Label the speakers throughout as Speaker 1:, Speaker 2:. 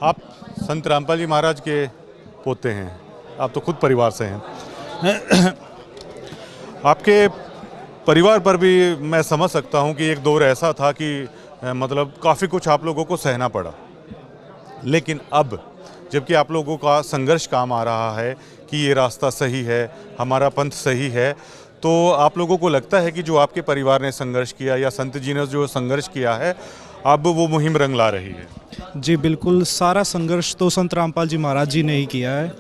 Speaker 1: आप संत रामपाल जी महाराज के पोते हैं, आप तो खुद परिवार से हैं। आपके परिवार पर भी मैं समझ सकता हूं कि एक दौर ऐसा था कि मतलब काफ़ी कुछ आप लोगों को सहना पड़ा, लेकिन अब जबकि आप लोगों का संघर्ष काम आ रहा है कि ये रास्ता सही है, हमारा पंथ सही है, तो आप लोगों को लगता है कि जो आपके परिवार ने संघर्ष किया या संत जी ने जो संघर्ष किया है, अब वो मुहिम रंग ला रही है?
Speaker 2: जी बिल्कुल, सारा संघर्ष तो संत रामपाल जी महाराज जी ने ही किया है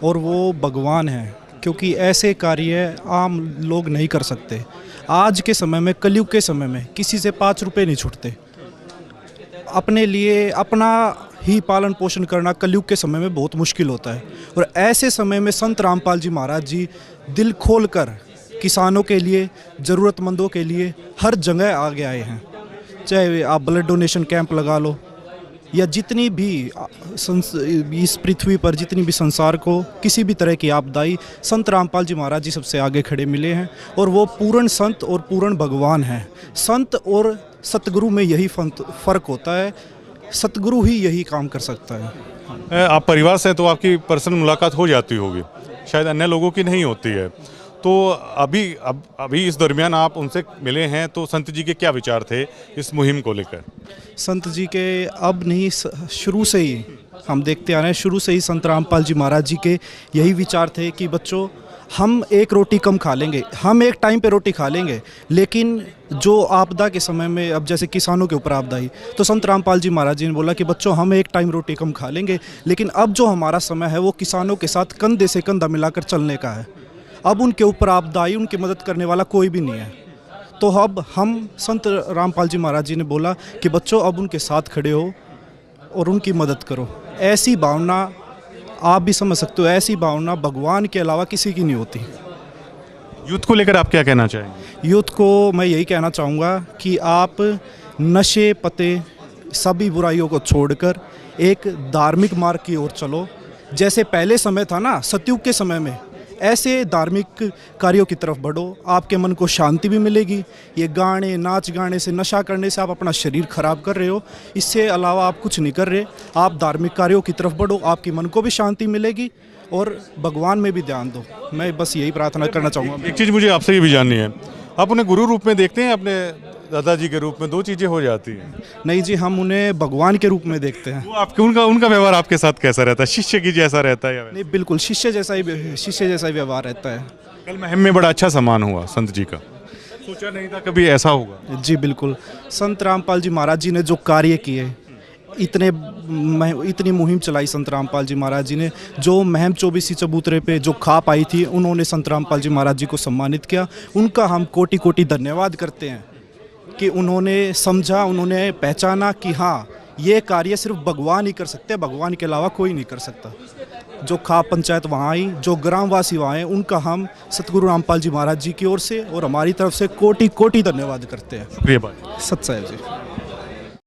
Speaker 2: और वो भगवान हैं, क्योंकि ऐसे कार्य आम लोग नहीं कर सकते। आज के समय में, कलयुग के समय में किसी से 5 रुपए नहीं छूटते। अपने लिए अपना ही पालन पोषण करना कलयुग के समय में बहुत मुश्किल होता है, और ऐसे समय में संत रामपाल जी महाराज जी दिल खोलकर किसानों के लिए, ज़रूरतमंदों के लिए हर जगह आगे आए हैं। चाहे आप ब्लड डोनेशन कैंप लगा लो, या जितनी भी इस पृथ्वी पर जितनी भी संसार को किसी भी तरह की आपदाई, संत रामपाल जी महाराज जी सबसे आगे खड़े मिले हैं, और वो पूर्ण संत और पूर्ण भगवान हैं। संत और सतगुरु में यही फ़र्क होता है, सतगुरु ही यही काम कर सकता है।
Speaker 1: आप परिवार से तो आपकी पर्सनल मुलाकात हो जाती होगी, शायद अन्य लोगों की नहीं होती है, तो अभी इस दरमियान आप उनसे मिले हैं, तो संत जी के क्या विचार थे इस मुहिम को लेकर?
Speaker 2: संत जी के अब नहीं, शुरू से ही हम देखते आ रहे हैं, शुरू से ही संत रामपाल जी महाराज जी के यही विचार थे कि बच्चों, हम एक रोटी कम खा लेंगे, हम एक टाइम पे रोटी खा लेंगे, लेकिन जो आपदा के समय में, अब जैसे किसानों के ऊपर आपदा आई, तो संत रामपाल जी महाराज जी ने बोला कि बच्चों, हम एक टाइम रोटी कम खा लेंगे, लेकिन अब जो हमारा समय है वो किसानों के साथ कंधे से कंधा मिलाकर चलने का है। अब उनके ऊपर आपदा आई, उनकी मदद करने वाला कोई भी नहीं है। तो अब हम संत रामपाल जी महाराज जी ने बोला कि बच्चों, अब उनके साथ खड़े हो और उनकी मदद करो। ऐसी भावना आप भी समझ सकते हो, ऐसी भावना भगवान के अलावा किसी की नहीं होती।
Speaker 1: यूथ को लेकर आप क्या कहना चाहेंगे?
Speaker 2: यूथ को मैं यही कहना चाहूँगा कि आप नशे पते सभी बुराइयों को छोड़कर एक धार्मिक मार्ग की ओर चलो। जैसे पहले समय था ना, सतयुग के समय में, ऐसे धार्मिक कार्यों की तरफ बढ़ो, आपके मन को शांति भी मिलेगी। ये गाने नाच गाने से, नशा करने से आप अपना शरीर खराब कर रहे हो, इससे अलावा आप कुछ नहीं कर रहे। आप धार्मिक कार्यों की तरफ बढ़ो, आपकी मन को भी शांति मिलेगी और भगवान में भी ध्यान दो। मैं बस यही प्रार्थना करना चाहूँगा।
Speaker 1: एक चीज़ मुझे आपसे ये भी जाननी है, आप उन्हें गुरु रूप में देखते हैं, अपने दादाजी के रूप में? दो चीज़ें हो जाती हैं।
Speaker 2: नहीं जी, हम उन्हें भगवान के रूप में देखते हैं।
Speaker 1: वो आपके उनका व्यवहार आपके साथ कैसा रहता है? शिष्य की जैसा रहता है या
Speaker 2: नहीं, बिल्कुल शिष्य जैसा ही व्यवहार रहता है।
Speaker 1: कल महम में बड़ा अच्छा सम्मान हुआ संत जी का, सोचा नहीं था कभी ऐसा होगा।
Speaker 2: जी बिल्कुल, संत रामपाल जी महाराज जी ने जो कार्य किए, इतनी मुहिम चलाई संत रामपाल जी महाराज जी ने, जो महम 24 चबूतरे पे जो खाप आई थी, उन्होंने संत रामपाल जी महाराज जी को सम्मानित किया। उनका हम कोटि कोटि धन्यवाद करते हैं कि उन्होंने समझा, उन्होंने पहचाना कि हाँ, ये कार्य सिर्फ भगवान ही कर सकते हैं, भगवान के अलावा कोई नहीं कर सकता। जो खाप पंचायत वहाँ आई, जो ग्रामवासी वहाँ आए, उनका हम सतगुरु रामपाल जी महाराज जी की ओर से और हमारी तरफ से कोटि कोटि धन्यवाद करते हैं।
Speaker 1: शुक्रिया भाई।
Speaker 2: सत साहिब जी।